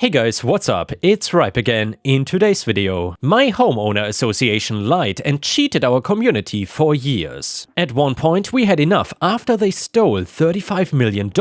Hey guys, what's up? It's Ripe again. In today's video, my homeowner association lied and cheated our community for years. At one point, we had enough after they stole $35 million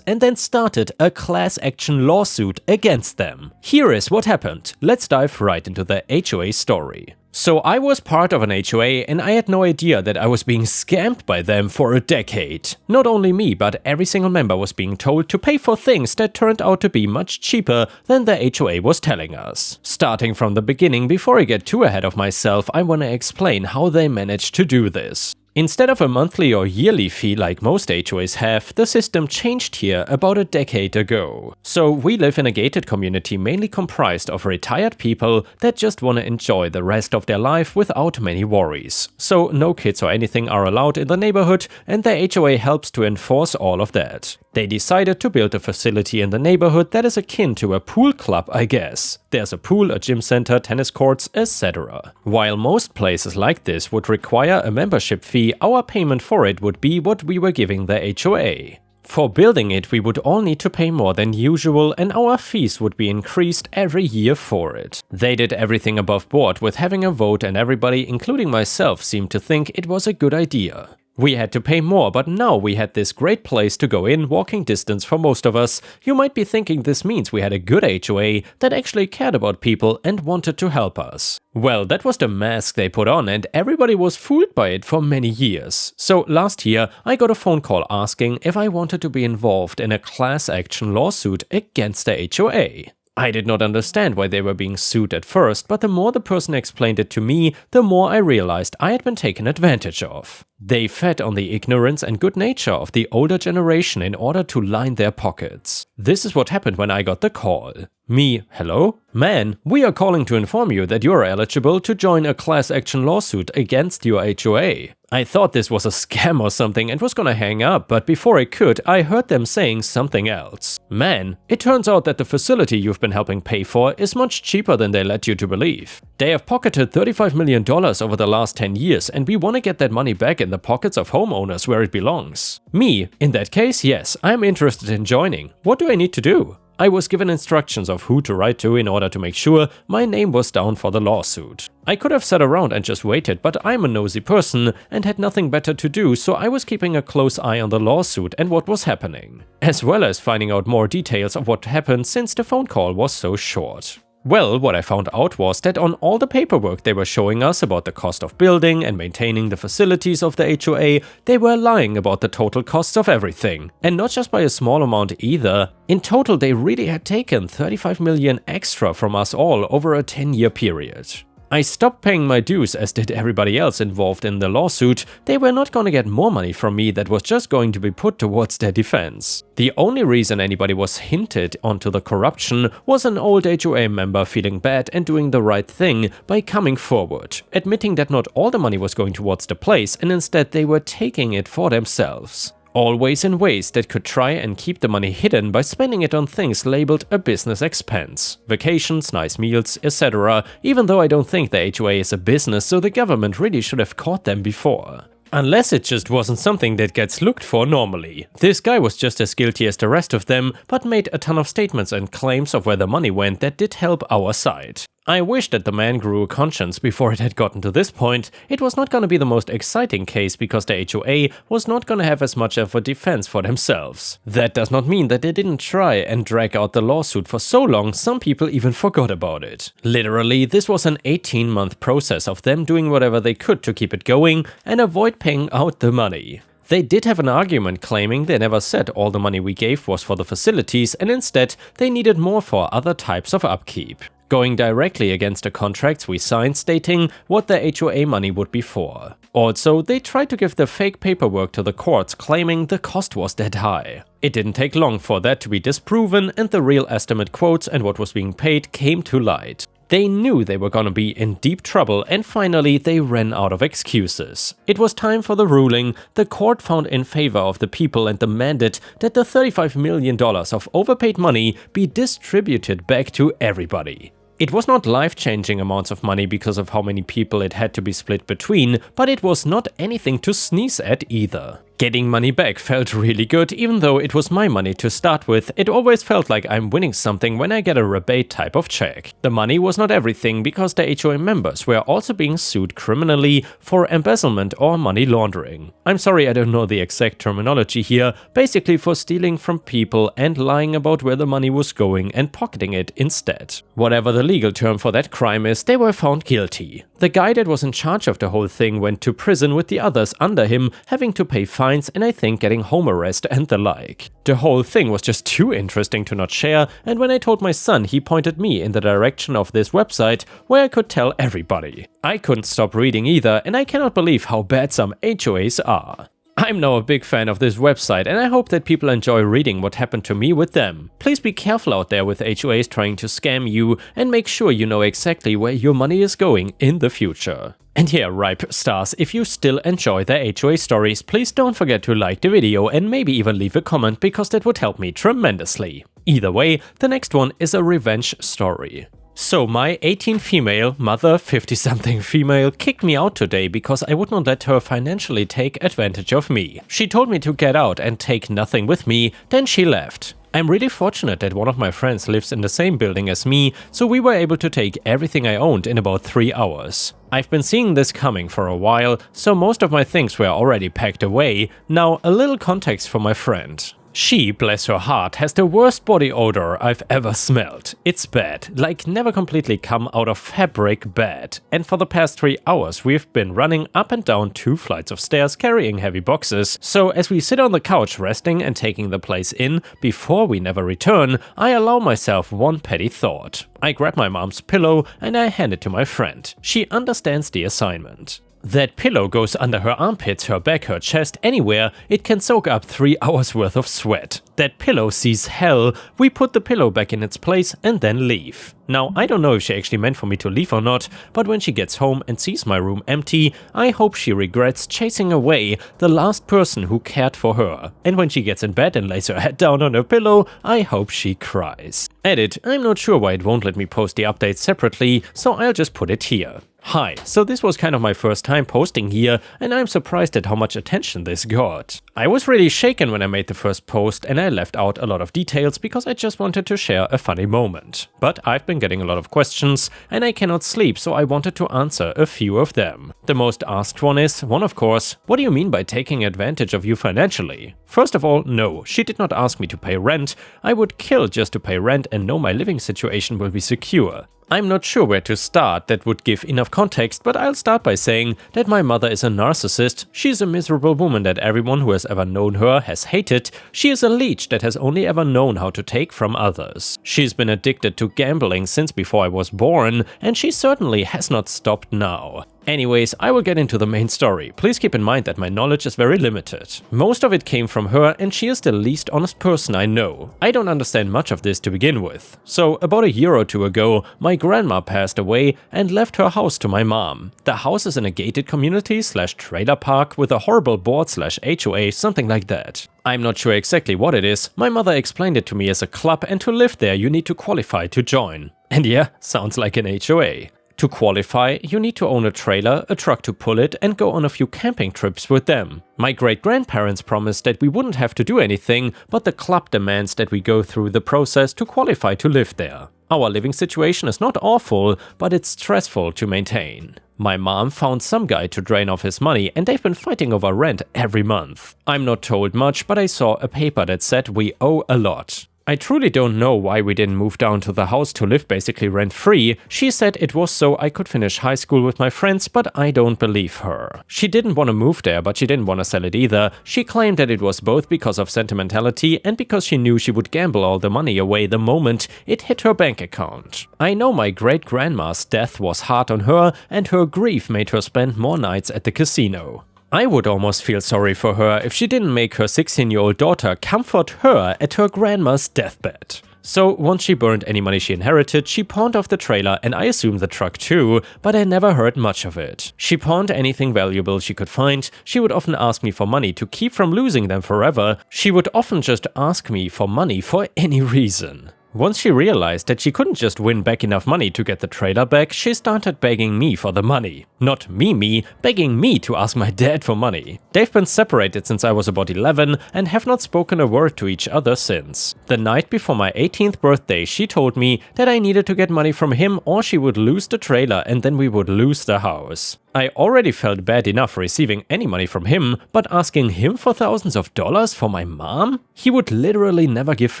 and then started a class action lawsuit against them. Here is what happened. Let's dive right into the HOA story. So I was part of an HOA and I had no idea that I was being scammed by them for a decade. Not only me, but every single member was being told to pay for things that turned out to be much cheaper than the HOA was telling us. Starting from the beginning, before I get too ahead of myself, I want to explain how they managed to do this. Instead of a monthly or yearly fee like most HOAs have, the system changed here about a decade ago. So we live in a gated community mainly comprised of retired people that just want to enjoy the rest of their life without many worries. So no kids or anything are allowed in the neighborhood, and the HOA helps to enforce all of that. They decided to build a facility in the neighborhood that is akin to a pool club, I guess. There's a pool, a gym center, tennis courts, etc. While most places like this would require a membership fee, our payment for it would be what we were giving the HOA. For building it, we would all need to pay more than usual, and our fees would be increased every year for it. They did everything above board with having a vote, and everybody, including myself, seemed to think it was a good idea. We had to pay more, but now we had this great place to go in, walking distance for most of us. You might be thinking this means we had a good HOA that actually cared about people and wanted to help us. Well, that was the mask they put on, and everybody was fooled by it for many years. So last year, I got a phone call asking if I wanted to be involved in a class action lawsuit against the HOA. I did not understand why they were being sued at first, but the more the person explained it to me, the more I realized I had been taken advantage of. They fed on the ignorance and good nature of the older generation in order to line their pockets. This is what happened when I got the call. Me, hello? Man, we are calling to inform you that you are eligible to join a class action lawsuit against your HOA. I thought this was a scam or something and was gonna hang up, but before I could, I heard them saying something else. Man, it turns out that the facility you've been helping pay for is much cheaper than they led you to believe. They have pocketed $35 million over the last 10 years, and we want to get that money back in the pockets of homeowners where it belongs. Me, in that case, yes, I'm interested in joining. What do I need to do? I was given instructions of who to write to in order to make sure my name was down for the lawsuit. I could have sat around and just waited, but I'm a nosy person and had nothing better to do, so I was keeping a close eye on the lawsuit and what was happening, as well as finding out more details of what happened since the phone call was so short. Well, what I found out was that on all the paperwork they were showing us about the cost of building and maintaining the facilities of the HOA, they were lying about the total costs of everything. And not just by a small amount either. In total, they really had taken $35 million extra from us all over a 10-year period. I stopped paying my dues, as did everybody else involved in the lawsuit. They were not gonna get more money from me that was just going to be put towards their defense. The only reason anybody was hinted onto the corruption was an old HOA member feeling bad and doing the right thing by coming forward, admitting that not all the money was going towards the place and instead they were taking it for themselves. Always in ways that could try and keep the money hidden by spending it on things labeled a business expense. Vacations, nice meals, etc. Even though I don't think the HOA is a business, so the government really should have caught them before. Unless it just wasn't something that gets looked for normally. This guy was just as guilty as the rest of them, but made a ton of statements and claims of where the money went that did help our side. I wish that the man grew a conscience before it had gotten to this point. It was not gonna be the most exciting case because the HOA was not gonna have as much of a defense for themselves. That does not mean that they didn't try and drag out the lawsuit for so long some people even forgot about it. Literally, this was an 18-month process of them doing whatever they could to keep it going and avoid paying out the money. They did have an argument claiming they never said all the money we gave was for the facilities and instead they needed more for other types of upkeep. Going directly against the contracts we signed stating what the HOA money would be for. Also, they tried to give the fake paperwork to the courts claiming the cost was that high. It didn't take long for that to be disproven and the real estimate quotes and what was being paid came to light. They knew they were gonna be in deep trouble and finally they ran out of excuses. It was time for the ruling. The court found in favor of the people and demanded that the $35 million of overpaid money be distributed back to everybody. It was not life-changing amounts of money because of how many people it had to be split between, but it was not anything to sneeze at either. Getting money back felt really good, even though it was my money to start with. It always felt like I'm winning something when I get a rebate type of check. The money was not everything, because the HOA members were also being sued criminally for embezzlement or money laundering. I'm sorry, I don't know the exact terminology here, basically for stealing from people and lying about where the money was going and pocketing it instead. Whatever the legal term for that crime is, they were found guilty. The guy that was in charge of the whole thing went to prison with the others under him, having to pay fines and I think getting home arrest and the like. The whole thing was just too interesting to not share, and when I told my son, he pointed me in the direction of this website where I could tell everybody. I couldn't stop reading either, and I cannot believe how bad some HOAs are. I'm now a big fan of this website, and I hope that people enjoy reading what happened to me with them. Please be careful out there with HOAs trying to scam you, and make sure you know exactly where your money is going in the future. And yeah, Ripe Stars, if you still enjoy the HOA stories, please don't forget to like the video and maybe even leave a comment, because that would help me tremendously. Either way, the next one is a revenge story. So my 18 female, mother 50-something female, kicked me out today because I would not let her financially take advantage of me. She told me to get out and take nothing with me, then she left. I'm really fortunate that one of my friends lives in the same building as me, so we were able to take everything I owned in about 3 hours. I've been seeing this coming for a while, so most of my things were already packed away. Now a little context for my friend. She, bless her heart, has the worst body odor I've ever smelled. It's bad, like never completely come out of fabric bad. And for the past 3 hours we've been running up and down 2 flights of stairs carrying heavy boxes. So as we sit on the couch resting and taking the place in, before we never return, I allow myself one petty thought. I grab my mom's pillow and I hand it to my friend. She understands the assignment. That pillow goes under her armpits, her back, her chest, anywhere. It can soak up 3 hours worth of sweat. That pillow sees hell. We put the pillow back in its place and then leave. Now, I don't know if she actually meant for me to leave or not, but when she gets home and sees my room empty, I hope she regrets chasing away the last person who cared for her. And when she gets in bed and lays her head down on her pillow, I hope she cries. Edit, I'm not sure why it won't let me post the updates separately, so I'll just put it here. Hi, so this was kind of my first time posting here, and I'm surprised at how much attention this got. I was really shaken when I made the first post, and I left out a lot of details because I just wanted to share a funny moment. But I've been getting a lot of questions, and I cannot sleep, so I wanted to answer a few of them. The most asked one is, of course, what do you mean by taking advantage of you financially? First of all, no, she did not ask me to pay rent. I would kill just to pay rent and know my living situation will be secure. I'm not sure where to start that would give enough context, but I'll start by saying that my mother is a narcissist. She's a miserable woman that everyone who has ever known her has hated. She is a leech that has only ever known how to take from others. She's been addicted to gambling since before I was born, and she certainly has not stopped now. Anyways, I will get into the main story. Please keep in mind that my knowledge is very limited. Most of it came from her, and she is the least honest person I know. I don't understand much of this to begin with. So, about a year or 2 ago, my grandma passed away and left her house to my mom. The house is in a gated community / trailer park with a horrible board / HOA, something like that. I'm not sure exactly what it is. My mother explained it to me as a club, and to live there you need to qualify to join. And yeah, sounds like an HOA. To qualify, you need to own a trailer, a truck to pull it, and go on a few camping trips with them. My great-grandparents promised that we wouldn't have to do anything, but the club demands that we go through the process to qualify to live there. Our living situation is not awful, but it's stressful to maintain. My mom found some guy to drain off his money, and they've been fighting over rent every month. I'm not told much, but I saw a paper that said we owe a lot. I truly don't know why we didn't move down to the house to live basically rent-free. She said it was so I could finish high school with my friends, but I don't believe her. She didn't want to move there, but she didn't want to sell it either. She claimed that it was both because of sentimentality and because she knew she would gamble all the money away the moment it hit her bank account. I know my great-grandma's death was hard on her, and her grief made her spend more nights at the casino. I would almost feel sorry for her if she didn't make her 16-year-old daughter comfort her at her grandma's deathbed. So once she burned any money she inherited, she pawned off the trailer and I assume the truck too, but I never heard much of it. She pawned anything valuable she could find. She would often ask me for money to keep from losing them forever. She would often just ask me for money for any reason. Once she realized that she couldn't just win back enough money to get the trailer back, she started begging me for the money. Not me, begging me to ask my dad for money. They've been separated since I was about 11 and have not spoken a word to each other since. The night before my 18th birthday, she told me that I needed to get money from him or she would lose the trailer and then we would lose the house. I already felt bad enough receiving any money from him, but asking him for thousands of dollars for my mom? He would literally never give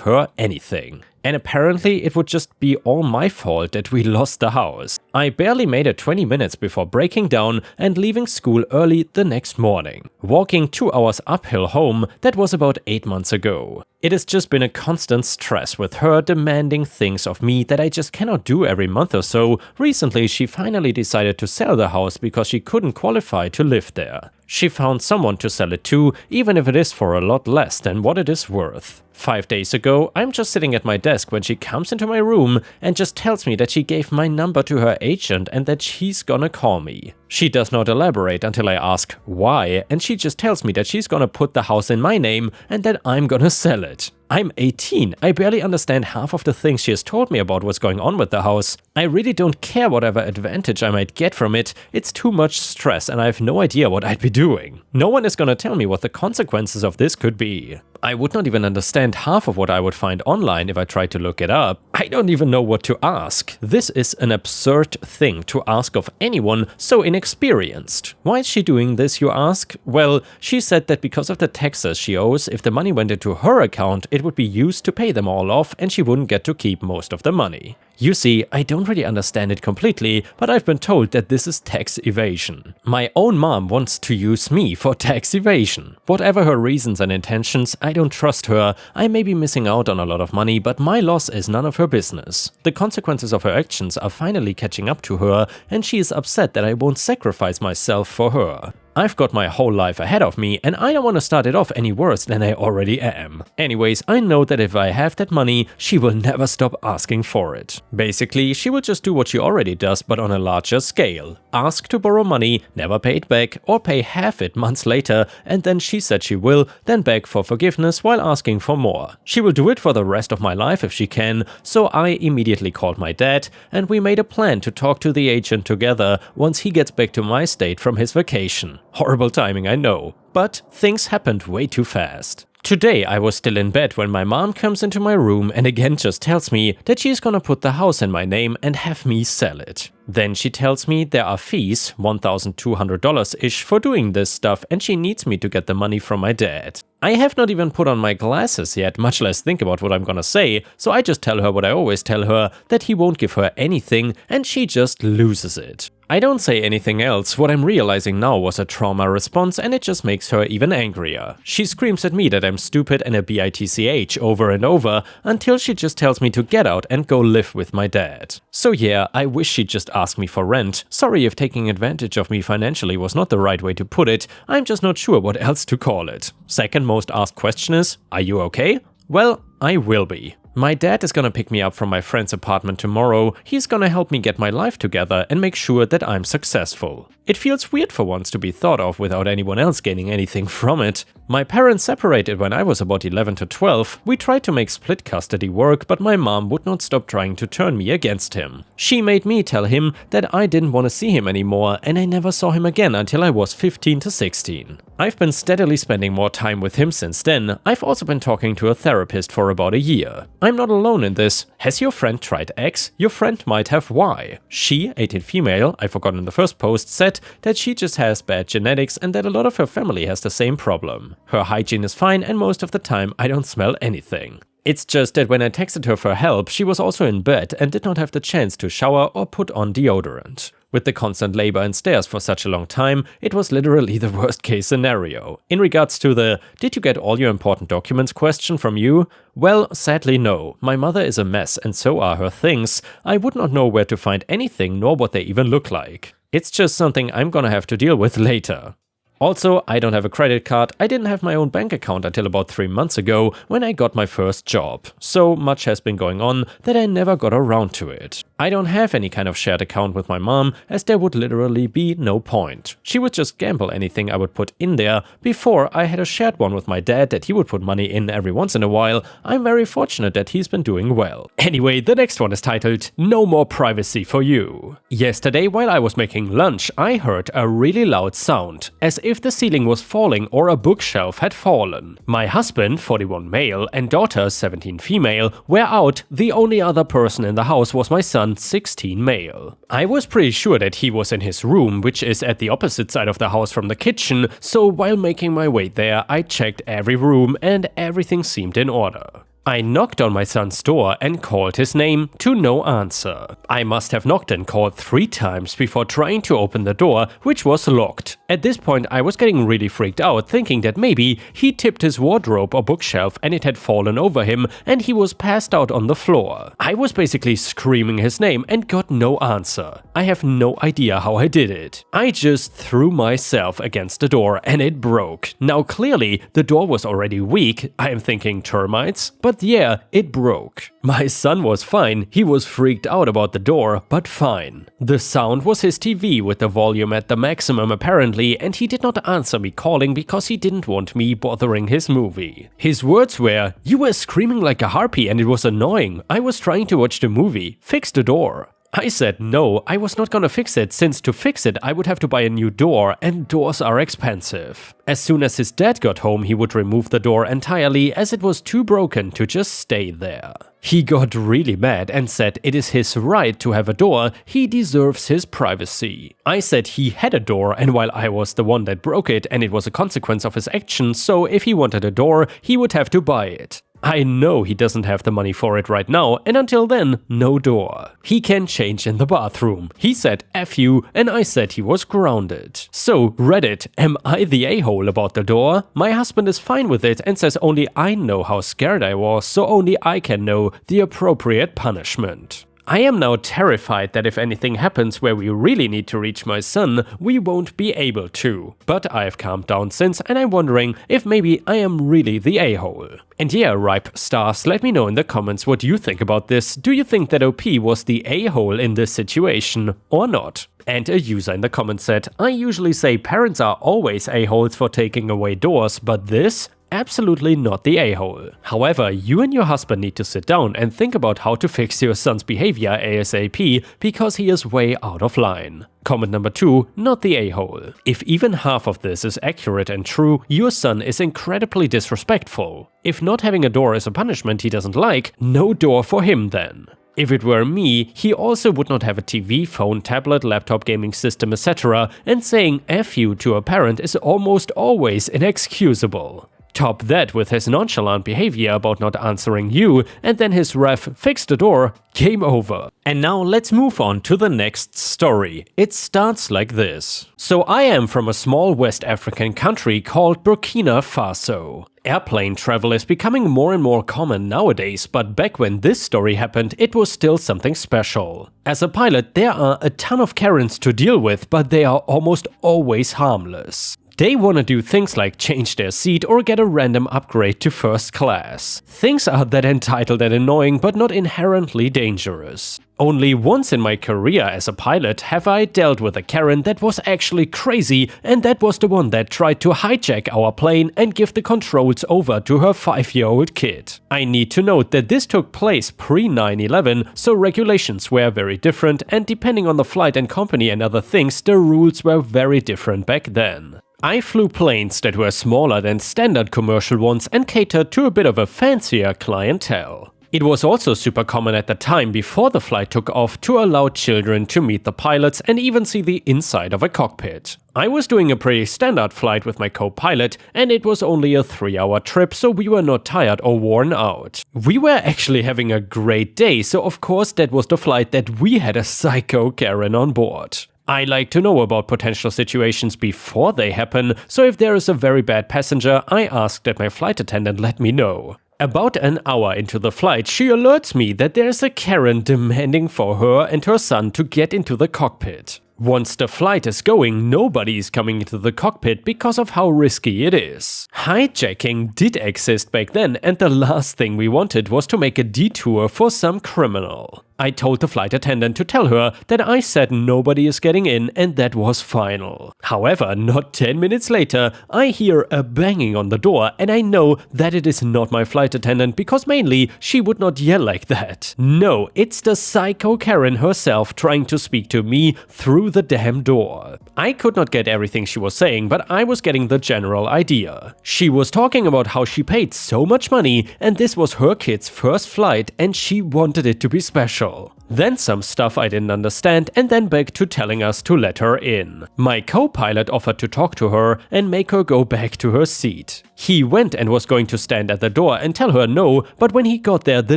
her anything. And apparently it would just be all my fault that we lost the house. I barely made it 20 minutes before breaking down and leaving school early the next morning. Walking 2 hours uphill home, that was about 8 months ago. It has just been a constant stress with her demanding things of me that I just cannot do every month or so. Recently she finally decided to sell the house because she couldn't qualify to live there. She found someone to sell it to, even if it is for a lot less than what it is worth. 5 days ago, I'm just sitting at my desk when she comes into my room and just tells me that she gave my number to her agent and that she's gonna call me. She does not elaborate until I ask why, and she just tells me that she's gonna put the house in my name and that I'm gonna sell it. I'm 18, I barely understand half of the things she has told me about what's going on with the house. I really don't care whatever advantage I might get from it, it's too much stress and I have no idea what I'd be doing. No one is gonna tell me what the consequences of this could be. I would not even understand half of what I would find online if I tried to look it up. I don't even know what to ask. This is an absurd thing to ask of anyone so inexperienced. Why is she doing this, you ask? Well, she said that because of the taxes she owes, if the money went into her account, it would be used to pay them all off and she wouldn't get to keep most of the money. You see, I don't really understand it completely, but I've been told that this is tax evasion. My own mom wants to use me for tax evasion. Whatever her reasons and intentions, I don't trust her. I may be missing out on a lot of money, but my loss is none of her business. The consequences of her actions are finally catching up to her, and she is upset that I won't sacrifice myself for her. I've got my whole life ahead of me and I don't want to start it off any worse than I already am. Anyways, I know that if I have that money, she will never stop asking for it. Basically, she will just do what she already does but on a larger scale. Ask to borrow money, never pay it back, or pay half it months later, and then she said she will, then beg for forgiveness while asking for more. She will do it for the rest of my life if she can, so I immediately called my dad and we made a plan to talk to the agent together once he gets back to my state from his vacation. Horrible timing, I know, but things happened way too fast. Today I was still in bed when my mom comes into my room and again just tells me that she's gonna put the house in my name and have me sell it. Then she tells me there are fees, $1,200-ish, for doing this stuff and she needs me to get the money from my dad. I have not even put on my glasses yet, much less think about what I'm gonna say, so I just tell her what I always tell her, that he won't give her anything and she just loses it. I don't say anything else. What I'm realizing now was a trauma response and it just makes her even angrier. She screams at me that I'm stupid and a bitch over and over until she just tells me to get out and go live with my dad. So yeah, I wish she'd just ask me for rent. Sorry if taking advantage of me financially was not the right way to put it, I'm just not sure what else to call it. Second most asked question is, are you okay? Well, I will be. My dad is gonna pick me up from my friend's apartment tomorrow. He's gonna help me get my life together and make sure that I'm successful. It feels weird for once to be thought of without anyone else gaining anything from it. My parents separated when I was about 11 to 12. We tried to make split custody work, but my mom would not stop trying to turn me against him. She made me tell him that I didn't want to see him anymore, and I never saw him again until I was 15 to 16. I've been steadily spending more time with him since then. I've also been talking to a therapist for about a year. I'm not alone in this. Has your friend tried X? Your friend might have Y. She, 18 female, I forgot in the first post, said that she just has bad genetics and that a lot of her family has the same problem. Her hygiene is fine and most of the time I don't smell anything. It's just that when I texted her for help, she was also in bed and did not have the chance to shower or put on deodorant. With the constant labor and stairs for such a long time, it was literally the worst case scenario. In regards to the "did you get all your important documents" question from you? Well, sadly no. My mother is a mess and so are her things. I would not know where to find anything nor what they even look like. It's just something I'm gonna have to deal with later. Also, I don't have a credit card. I didn't have my own bank account until about 3 months ago when I got my first job. So much has been going on that I never got around to it. I don't have any kind of shared account with my mom, as there would literally be no point. She would just gamble anything I would put in there. Before, I had a shared one with my dad that he would put money in every once in a while. I'm very fortunate that he's been doing well. Anyway, the next one is titled, No More Privacy for You. Yesterday, while I was making lunch, I heard a really loud sound, as if the ceiling was falling or a bookshelf had fallen. My husband, 41 male, and daughter, 17 female, were out. The only other person in the house was my son, 16 male. I was pretty sure that he was in his room, which is at the opposite side of the house from the kitchen, so while making my way there, I checked every room and everything seemed in order. I knocked on my son's door and called his name, to no answer. I must have knocked and called 3 times before trying to open the door, which was locked. At this point I was getting really freaked out, thinking that maybe he tipped his wardrobe or bookshelf and it had fallen over him and he was passed out on the floor. I was basically screaming his name and got no answer. I have no idea how I did it. I just threw myself against the door and it broke. Now clearly the door was already weak, I am thinking termites, but yeah, it broke. My son was fine, he was freaked out about the door, but fine. The sound was his TV with the volume at the maximum apparently, and he did not answer me calling because he didn't want me bothering his movie. His words were, "You were screaming like a harpy and it was annoying. I was trying to watch the movie. Fix the door." I said no, I was not gonna fix it, since to fix it I would have to buy a new door, and doors are expensive. As soon as his dad got home, he would remove the door entirely, as it was too broken to just stay there. He got really mad and said it is his right to have a door, he deserves his privacy. I said he had a door, and while I was the one that broke it and it was a consequence of his actions, so if he wanted a door, he would have to buy it. I know he doesn't have the money for it right now, and until then, no door. He can change in the bathroom. He said F you, and I said he was grounded. So, Reddit, am I the a-hole about the door? My husband is fine with it and says only I know how scared I was, so only I can know the appropriate punishment. I am now terrified that if anything happens where we really need to reach my son, we won't be able to. But I've calmed down since, and I'm wondering if maybe I am really the a-hole. And yeah, Ripe Stars, let me know in the comments what you think about this. Do you think that OP was the a-hole in this situation or not? And a user in the comments said, I usually say parents are always a-holes for taking away doors, but this? Absolutely not the a-hole. However, you and your husband need to sit down and think about how to fix your son's behavior ASAP, because he is way out of line. Comment number 2, not the a-hole. If even half of this is accurate and true, your son is incredibly disrespectful. If not having a door is a punishment he doesn't like, no door for him then. If it were me, he also would not have a TV, phone, tablet, laptop, gaming system, etc. and saying F you to a parent is almost always inexcusable. Top that with his nonchalant behavior about not answering you, and then his ref fix the door, game over. And now let's move on to the next story. It starts like this. So I am from a small West African country called Burkina Faso. Airplane travel is becoming more and more common nowadays, but back when this story happened, it was still something special. As a pilot, there are a ton of Karens to deal with, but they are almost always harmless. They wanna do things like change their seat or get a random upgrade to first class. Things are that entitled and annoying, but not inherently dangerous. Only once in my career as a pilot have I dealt with a Karen that was actually crazy, and that was the one that tried to hijack our plane and give the controls over to her 5-year-old kid. I need to note that this took place pre-9/11, so regulations were very different, and depending on the flight and company and other things, the rules were very different back then. I flew planes that were smaller than standard commercial ones and catered to a bit of a fancier clientele. It was also super common at the time before the flight took off to allow children to meet the pilots and even see the inside of a cockpit. I was doing a pretty standard flight with my co-pilot, and it was only a 3-hour trip, so we were not tired or worn out. We were actually having a great day, so of course that was the flight that we had a psycho Karen on board. I like to know about potential situations before they happen, so if there is a very bad passenger, I ask that my flight attendant let me know. About an hour into the flight, she alerts me that there's a Karen demanding for her and her son to get into the cockpit. Once the flight is going, nobody is coming into the cockpit because of how risky it is. Hijacking did exist back then, and the last thing we wanted was to make a detour for some criminal. I told the flight attendant to tell her that I said nobody is getting in and that was final. However, not 10 minutes later, I hear a banging on the door and I know that it is not my flight attendant because mainly she would not yell like that. No, it's the psycho Karen herself trying to speak to me through the damn door. I could not get everything she was saying, but I was getting the general idea. She was talking about how she paid so much money and this was her kid's first flight and she wanted it to be special. Then some stuff I didn't understand and then back to telling us to let her in. My co-pilot offered to talk to her and make her go back to her seat. He went and was going to stand at the door and tell her no, but when he got there the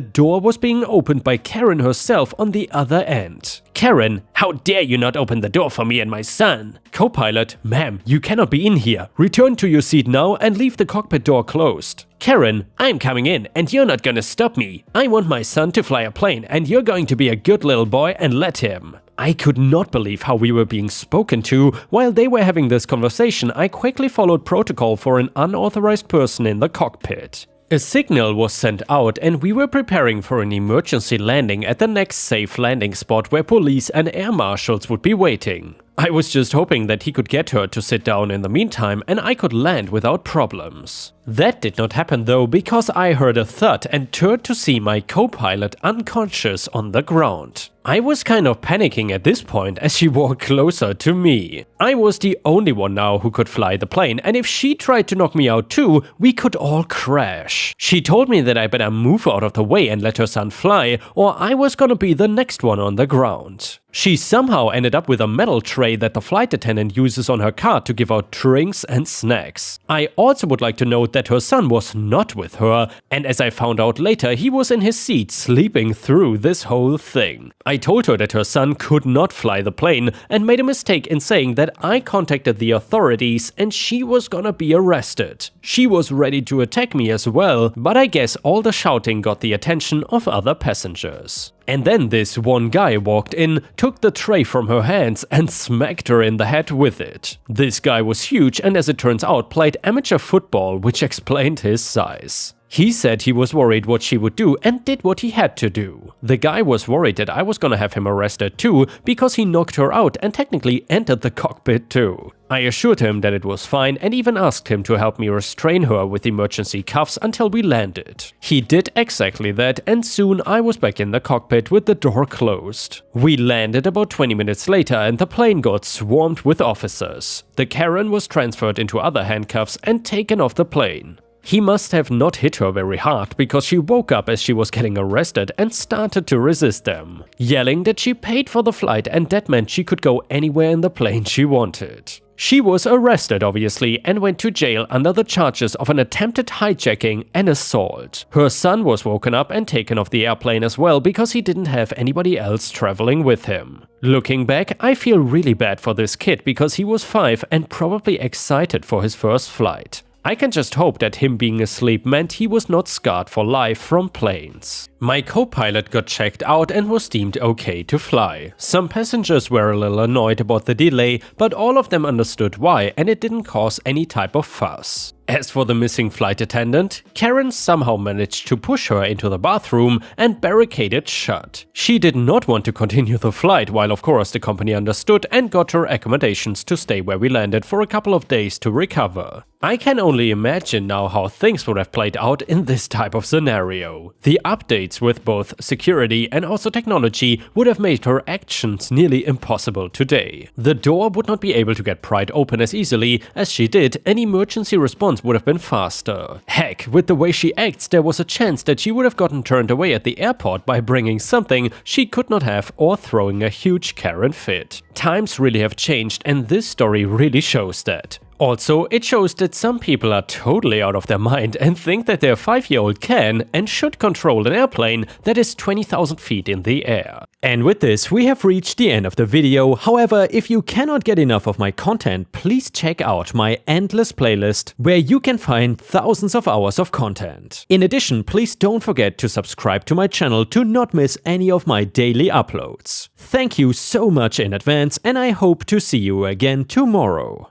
door was being opened by Karen herself on the other end. Karen, how dare you not open the door for me and my son? Co-pilot, ma'am, you cannot be in here. Return to your seat now and leave the cockpit door closed. Karen, I'm coming in and you're not gonna stop me. I want my son to fly a plane and you're going to be a good little boy and let him. I could not believe how we were being spoken to. While they were having this conversation, I quickly followed protocol for an unauthorized person in the cockpit. A signal was sent out and we were preparing for an emergency landing at the next safe landing spot where police and air marshals would be waiting. I was just hoping that he could get her to sit down in the meantime and I could land without problems. That did not happen though because I heard a thud and turned to see my co-pilot unconscious on the ground. I was kind of panicking at this point as she walked closer to me. I was the only one now who could fly the plane and if she tried to knock me out too, we could all crash. She told me that I better move out of the way and let her son fly or I was gonna be the next one on the ground. She somehow ended up with a metal tray that the flight attendant uses on her car to give out drinks and snacks. I also would like to note that her son was not with her, and as I found out later, he was in his seat sleeping through this whole thing. I told her that her son could not fly the plane and made a mistake in saying that I contacted the authorities and she was gonna be arrested. She was ready to attack me as well, but I guess all the shouting got the attention of other passengers. And then this one guy walked in, took the tray from her hands and smacked her in the head with it. This guy was huge and as it turns out played amateur football, which explained his size. He said he was worried what she would do and did what he had to do. The guy was worried that I was gonna have him arrested too because he knocked her out and technically entered the cockpit too. I assured him that it was fine and even asked him to help me restrain her with emergency cuffs until we landed. He did exactly that and soon I was back in the cockpit with the door closed. We landed about 20 minutes later and the plane got swarmed with officers. The Karen was transferred into other handcuffs and taken off the plane. He must have not hit her very hard because she woke up as she was getting arrested and started to resist them, yelling that she paid for the flight and that meant she could go anywhere in the plane she wanted. She was arrested obviously and went to jail under the charges of an attempted hijacking and assault. Her son was woken up and taken off the airplane as well because he didn't have anybody else traveling with him. Looking back, I feel really bad for this kid because he was 5 and probably excited for his first flight. I can just hope that him being asleep meant he was not scarred for life from planes. My co-pilot got checked out and was deemed okay to fly. Some passengers were a little annoyed about the delay, but all of them understood why and it didn't cause any type of fuss. As for the missing flight attendant, Karen somehow managed to push her into the bathroom and barricade it shut. She did not want to continue the flight, while of course the company understood and got her accommodations to stay where we landed for a couple of days to recover. I can only imagine now how things would have played out in this type of scenario. The updates with both security and also technology would have made her actions nearly impossible today. The door would not be able to get pried open as easily as she did, and emergency response would have been faster. Heck, with the way she acts, there was a chance that she would have gotten turned away at the airport by bringing something she could not have or throwing a huge Karen fit. Times really have changed and this story really shows that. Also, it shows that some people are totally out of their mind and think that their 5-year-old can and should control an airplane that is 20,000 feet in the air. And with this, we have reached the end of the video. However, if you cannot get enough of my content, please check out my endless playlist where you can find thousands of hours of content. In addition, please don't forget to subscribe to my channel to not miss any of my daily uploads. Thank you so much in advance and I hope to see you again tomorrow.